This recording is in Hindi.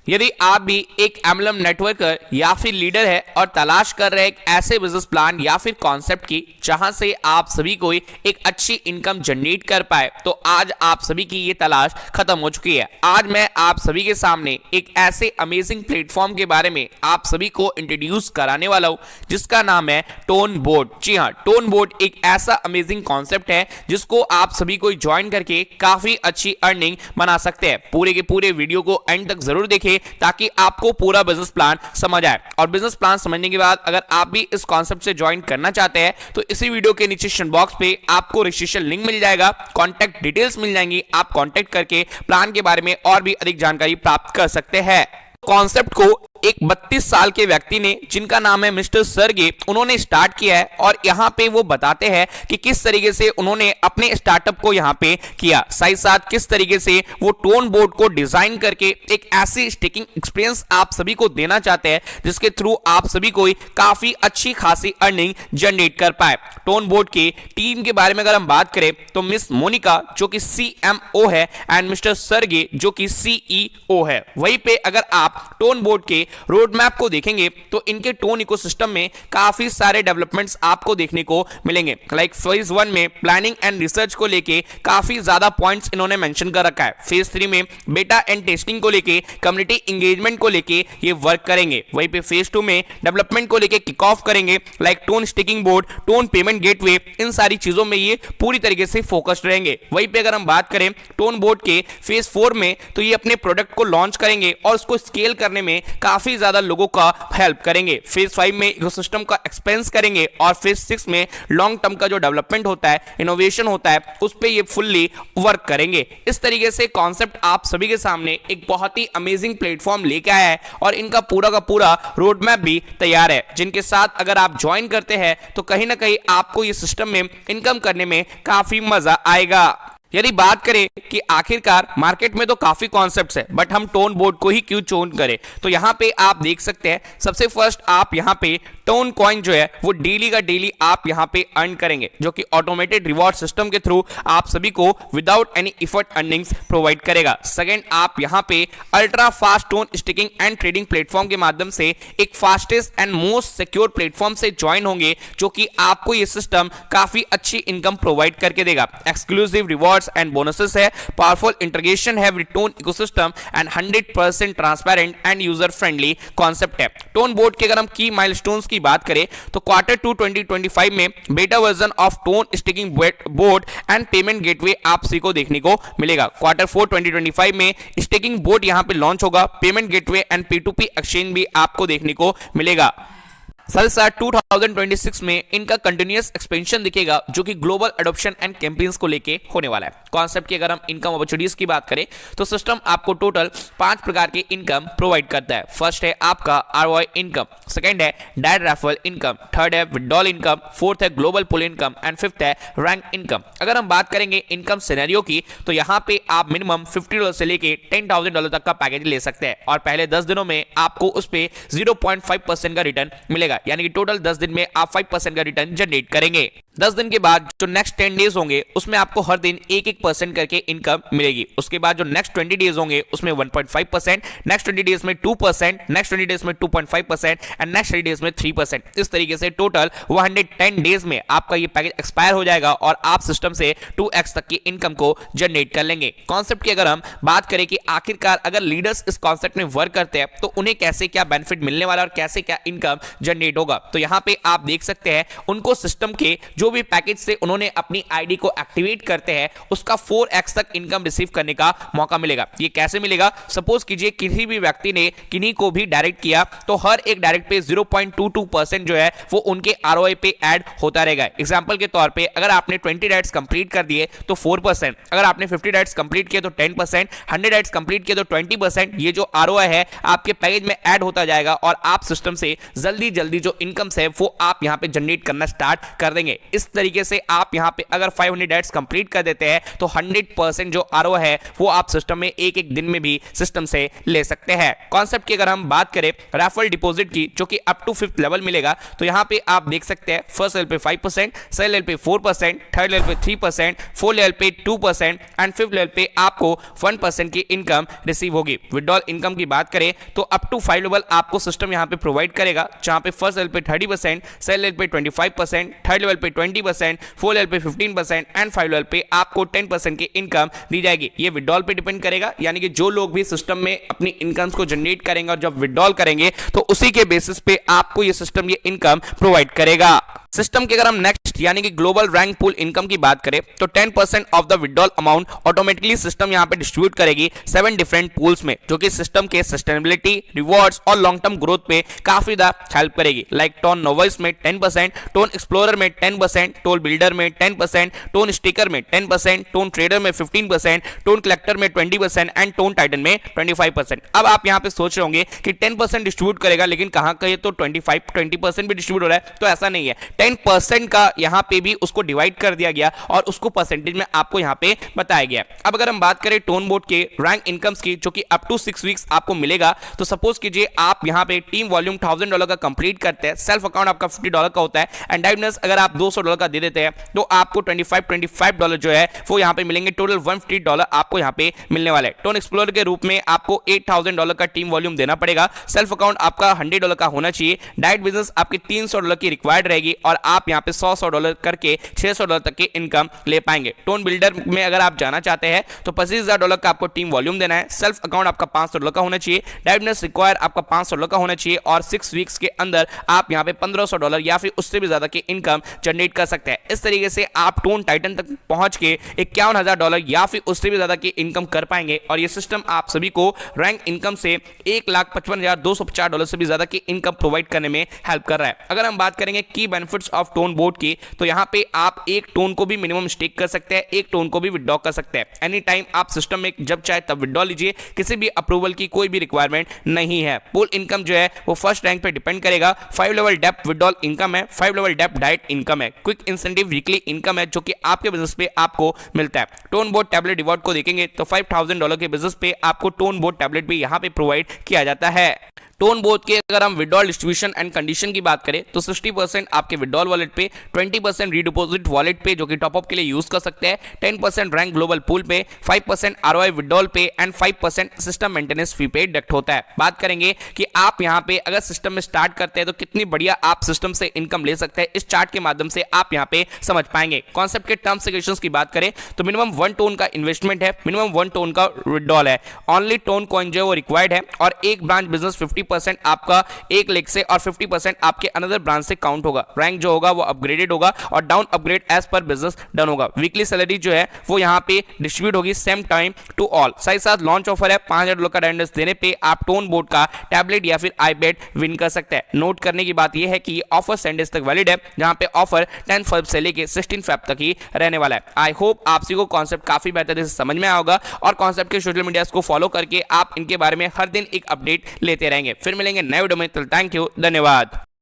यदि आप भी एक एमएलएम नेटवर्कर या फिर लीडर है और तलाश कर रहे हैं एक ऐसे बिजनेस प्लान या फिर कॉन्सेप्ट की जहां से आप सभी को एक अच्छी इनकम जनरेट कर पाए, तो आज आप सभी की ये तलाश खत्म हो चुकी है। आज मैं आप सभी के सामने एक ऐसे अमेजिंग प्लेटफॉर्म के बारे में आप सभी को इंट्रोड्यूस कराने वाला हूं जिसका नाम है टोन बोर्ड। जी हाँ, टोन बोर्ड एक ऐसा अमेजिंग कॉन्सेप्ट है जिसको आप सभी को ज्वाइन करके काफी अच्छी अर्निंग बना सकते हैं। पूरे के पूरे वीडियो को एंड तक जरूर देखें ताकि आपको पूरा बिजनेस प्लान समझ आए। और बिजनेस प्लान समझने के बाद अगर आप भी इस कॉन्सेप्ट से ज्वाइन करना चाहते हैं तो इसी वीडियो के नीचे डिस्क्रिप्शन बॉक्स पे आपको रजिस्ट्रेशन लिंक मिल जाएगा, कॉन्टैक्ट डिटेल्स मिल जाएंगी। आप कॉन्टैक्ट करके प्लान के बारे में और भी अधिक जानकारी प्राप्त कर सकते हैं। कॉन्सेप्ट को एक 32 साल के व्यक्ति ने, जिनका नाम है मिस्टर सर्गे, उन्होंने स्टार्ट किया है और यहाँ पे वो बताते हैं कि किस तरीके से उन्होंने अपने स्टार्टअप को यहाँ पे किया, साथ साथ किस तरीके से वो टोन बोर्ड को डिजाइन करके एक ऐसी स्टिकिंग एक्सपीरियंस आप सभी को देना चाहते हैं जिसके थ्रू आप सभी को काफी अच्छी खासी अर्निंग जनरेट कर पाए। टोन बोर्ड के टीम के बारे में अगर हम बात करें तो मिस मोनिका जो कि CMO है एंड मिस्टर सर्गे जो कि CEO है। वहीं पे अगर आप टोन बोर्ड के रोड मैप को देखेंगे तो इनके टोन इकोसिस्टम में काफी सारे डेवलपमेंट्स आपको देखने को मिलेंगे। लाइक फेज 1 में प्लानिंग एंड रिसर्च को लेके काफी ज्यादा पॉइंट्स इन्होंने मेंशन कर रखा है। फेज 3 में बेटा एंड टेस्टिंग को लेके, कम्युनिटी एंगेजमेंट को लेके ये वर्क करेंगे। वहीं पे फेज 2 में डेवलपमेंट को लेके किक ऑफ करेंगे, like tone sticking board, tone payment gateway, इन सारी चीजों में ये पूरी तरीके से फोकस्ड रहेंगे। वहीं पे अगर हम बात करें टोन बोर्ड के फेज 4 में तो ये अपने प्रोडक्ट को लॉन्च करेंगे और उसको स्केल करने में काफी ज्यादा लोगों का हेल्प करेंगे। फेज 5 में इकोसिस्टम का एक्सपेंस करेंगे और फेज 6 में लॉन्ग टर्म का जो डेवलपमेंट होता है, इनोवेशन होता है, उस पे ये फुल्ली वर्क करेंगे। इस तरीके से कॉन्सेप्ट आप सभी के सामने एक बहुत ही अमेजिंग प्लेटफॉर्म लेके आया है और इनका पूरा का पूरा रोड मैप भी तैयार है, जिनके साथ अगर आप ज्वाइन करते हैं तो कहीं ना कहीं आपको ये सिस्टम में इनकम करने में काफी मजा आएगा। यदि बात करें कि आखिरकार मार्केट में तो काफी कॉन्सेप्ट्स है, बट हम टोन बोर्ड को ही क्यों चूज करें, तो यहाँ पे आप देख सकते हैं सबसे फर्स्ट आप यहाँ पे टोन कॉइन जो है वो डेली का डेली आप यहाँ पे अर्न करेंगे, जो कि ऑटोमेटेड रिवॉर्ड सिस्टम के थ्रू आप सभी को without any effort earnings provide करेगा। सेकंड, आप यहाँ पे ultra fast tone sticking and trading platform के माध्यम से एक fastest and most secure platform से ज्वाइन होंगे, जो कि आपको ये सिस्टम काफी अच्छी इनकम प्रोवाइड करके देगा। एक्सक्लूसिव रिवॉर्ड एंड बोनसेस है, पावरफुल इंटीग्रेशन है with tone ecosystem and 100% transparent and user friendly concept है। टोन बोर्ड के अगर हम की माइलस्टोन्स की बात करें तो Q2 2025 में beta version of tone sticking board and payment gateway आप सभी को देखने को मिलेगा। Q4 2025 में स्टिकिंग बोर्ड यहां पे लॉन्च होगा, payment gateway and P2P exchange भी आपको देखने को मिलेगा। साथ साथ 2026 में इनका कंटिन्यूअस एक्सपेंशन दिखेगा, जो कि ग्लोबल एडॉप्शन एंड कैंपेन्स को लेके होने वाला है। कॉन्सेप्ट की अगर हम इनकम अपॉर्चुनिटीज की बात करें तो सिस्टम आपको टोटल 5 प्रकार की इनकम प्रोवाइड करता है। फर्स्ट है आपका ROI इनकम, सेकंड है डायरेक्ट रेफरल इनकम, थर्ड है विड्रॉल इनकम, फोर्थ है global pool income and fifth है रैंक इनकम। अगर हम बात करेंगे इनकम सिनेरियो की तो यहाँ पे आप मिनिमम $50 से लेके $10,000 तक का पैकेज ले सकते हैं और पहले 10 दिनों में आपको उस पे 0.5% का रिटर्न मिलेगा, यानी कि टोटल 10 दिन में आप 5% का रिटर्न जनरेट करेंगे। 10 दिन के बाद जो नेक्स्ट 10 डेज होंगे उसमें आपको हर दिन 1% करके इनकम मिलेगी। उसके बाद जो नेक्स्ट 20 डेज होंगे उसमें 1.5%, नेक्स्ट 20 डेज में 2%, नेक्स्ट 20 डेज में 2.5% एंड नेक्स्ट 30 डेज में 3%। इस तरीके से टोटल 110 डेज में आपका ये पैकेज एक्सपायर हो जाएगा और आप सिस्टम से 2x तक की इनकम को जनरेट कर लेंगे। कॉन्सेप्ट की अगर हम बात करें कि आखिरकार अगर लीडर्स इस कॉन्सेप्ट में वर्क करते हैं तो उन्हें कैसे क्या बेनिफिट मिलने वाला और कैसे क्या इनकम जनरेट होगा, तो यहाँ पे आप देख सकते हैं उनको सिस्टम के जो भी पैकेज से उन्होंने अपनी आईडी को एक्टिवेट करते हैं उसका 4x तक इनकम रिसीव करने का मौका मिलेगा। ये कैसे मिलेगा, सपोज कीजिए किसी भी व्यक्ति ने किन्हीं को भी डायरेक्ट किया तो हर एक डायरेक्ट पे 0.22% जो है वो उनके ROI पे ऐड होता रहेगा। एग्जांपल के तौर पे अगर आपने 20 डायरेक्ट्स कंप्लीट कर दिए तो 4%, अगर आपने 50 डायरेक्ट्स कंप्लीट किए तो 10%, 100 डायरेक्ट्स कंप्लीट किए तो 20%। ये जो ROI है आपके पैकेज में ऐड होता जाएगा और आप सिस्टम से जल्दी जल्दी जो इनकम है वो आप यहां पे जनरेट करना स्टार्ट कर देंगे। इस तरीके से आप यहाँ पे अगर 500 एड्स कंप्लीट कर देते हैं तो 100% जो आरओ है वो आप सिस्टम में एक एक दिन में भी सिस्टम से ले सकते हैं। कॉन्सेप्ट की अगर हम बात करें रेफरल डिपॉजिट की, जो कि अप टू 5th लेवल मिलेगा, तो यहाँ पे आप देख सकते हैं फर्स्ट लेवल पे 5%, सेकंड लेवल पे 4%, थर्ड लेवल पे 3%, फोर्थ लेवल पे 2% एंड फिफ्थ लेवल पे आपको 1% की इनकम रिसीव होगी। विड्रॉल इनकम की बात करें तो अप टू 5 लेवल आपको सिस्टम यहाँ पे प्रोवाइड करेगा, जहां पे फर्स्ट लेवल पे 30%, सेकंड लेवल पे 25%, थर्ड लेवल पे 20%, फोर्थ लेवल पे 15% एंड 5 लेवल पे आपको 10% की इनकम दी जाएगी। ये विड्रॉल पे डिपेंड करेगा, यानी कि जो लोग भी सिस्टम में अपनी इनकम्स को जनरेट करेंगे और जब विड्रॉल करेंगे तो उसी के बेसिस पे आपको ये सिस्टम ये इनकम प्रोवाइड करेगा। सिस्टम की अगर हम नेक्स्ट यानी कि ग्लोबल रैंक पूल इनकम की बात करें तो 10% of the withdrawal amount automatically system यहां पे डिस्ट्रीब्यूट करेगी 7 डिफरेंट पूल्स में, जो कि सिस्टम के सस्टेनेबिलिटी, रिवॉर्ड्स और लॉन्ग टर्म ग्रोथ पे काफी ज्यादा हेल्प करेगी। लाइक टोन नोवाइस में 10%, टोन एक्सप्लोरर में 10%, टोन बिल्डर में 10%, टोन स्टिकर में 10%, टोन ट्रेडर में 15%, टोन कलेक्टर में 20% एंड टोन टाइटन में 25%। अब आप यहां पे सोच रहे होंगे कि 10% डिस्ट्रीब्यूट करेगा, लेकिन कहां का ये तो 20% भी डिस्ट्रीब्यूट हो रहा है, तो ऐसा नहीं है। 10% का यहां पे भी उसको डिवाइड कर दिया गया और उसको परसेंटेज में आपको यहां पे बताया गया। अब अगर हम बात करें टोन बोर्ड के रैंक इनकम्स की, जो कि अप टू 6 वीक्स आपको मिलेगा, तो सपोज कीजिए आप यहां पे टीम वॉल्यूम $1000 का कंप्लीट करते हैं, सेल्फ अकाउंट आपका $50 का होता है एंड डायमंड्स अगर आप $200 का दे देते हैं तो आपको $25 जो है वो यहां पे मिलेंगे। टोटल $150 आपको यहां पे मिलने वाला है। टोन एक्सप्लोरर के रूप में आपको $8000 का टीम वॉल्यूम देना पड़ेगा, सेल्फ अकाउंट आपका $100 का होना चाहिए, डाइट बिजनेस आपकी $300 की रिक्वायर्ड रहेगी और आप यहां पे $100 करके $600 तक की इनकम ले पाएंगे। टोन बिल्डर में अगर आप जाना चाहते हैं तो $25000 का आपको टीम वॉल्यूम देना है, सेल्फ अकाउंट आपका $500 का होना चाहिए, डाइटनेस रिक्वायर आपका $500 का होना चाहिए और 6 वीक्स के अंदर आप यहां पे $1500 या फिर उससे भी ज्यादा की इनकम जनरेट कर सकते हैं। इस तरीके से आप टोन टाइटन तक पहुंच के $51000 या फिर उससे भी ज्यादा की इनकम कर पाएंगे और ये सिस्टम आप सभी को रैंक इनकम से $1,55,250 से भी ज्यादा की इनकम प्रोवाइड करने में हेल्प कर रहा है। अगर हम बात करेंगे key benefits of tone board की, तो यहां पे आप एक टोन को भी मिनिमम स्टेक कर सकते हैं, एक टोन को भी विड्रॉ कर सकते हैं। एनी टाइम आप सिस्टम में जब चाहे तब विड्रॉ लीजिए, किसी भी अप्रूवल की कोई भी रिक्वायरमेंट नहीं है। पूल इनकम जो है वो फर्स्ट रैंक पे डिपेंड करेगा। 5 लेवल डेप्थ विड्रॉल इनकम है, 5 लेवल डेप्थ डाइट इनकम है, क्विक इंसेंटिव वीकली इनकम है जो कि आपके बिजनेस पे आपको मिलता है। टोन बोर्ड टैबलेट रिवॉर्ड को देखेंगे तो $5000 के बिजनेस पे आपको टोन बोर्ड टैबलेट भी यहां पे प्रोवाइड किया जाता है। टोन बोर्ड के अगर हम विड्रॉल डिस्ट्रीब्यूशन एंड कंडीशन की बात करें तो 60% आपके विड्रॉल वॉलेट पे, 20% रीडिपोजिट वॉलेट पे जो कि टॉपअप के लिए यूज कर सकते हैं, 10% रैंक ग्लोबल पूल पे, 5% आरओआई विड्रॉल पे एंड 5% सिस्टम मेंटेनेंस फी पे डिडक्ट होता है। बात करेंगे कि आप यहां पे अगर सिस्टम में स्टार्ट करते हैं तो कितनी बढ़िया आप सिस्टम से इनकम ले सकते हैं, इस चार्ट के माध्यम से आप यहां पे समझ पाएंगे। कॉन्सेप्ट के टर्म्स एंड कंडीशंस की बात करें तो मिनिमम 1 टोन का इन्वेस्टमेंट है, मिनिमम 1 टोन का विड्रॉल है, ओनली टोन कॉइन जो है वो रिक्वायर्ड है और एक ब्रांच बिजनेस 50% आपका एक लेग से और 50% आपके अनदर ब्रांच से काउंट होगा। रैंक जो होगा वो अपग्रेडेड होगा और down upgrade as per business done होगा। वीकली सैलरी जो है वो यहां पे डिस्ट्रीब्यूट होगी सेम टाइम टू ऑल। साथ साथ लॉन्च ऑफर है, $5000 का डायमंड्स देने पे आप टोन बोर्ड का टैबलेट या फिर आईपैड विन कर सकते हैं। नोट करने की बात यह है कि ऑफर 7 डेज तक वैलिड है, जहां पे ऑफर 10 फरवरी से लेके 16 फरवरी तक ही रहने वाला है। आई होप आप सभी को कॉन्सेप्ट काफी बेहतर से समझ में आया होगा और कॉन्सेप्ट के सोशल मीडिया को फॉलो करके आप इनके बारे में हर दिन एक अपडेट लेते रहेंगे। फिर मिलेंगे नए वीडियो में, थैंक यू, धन्यवाद।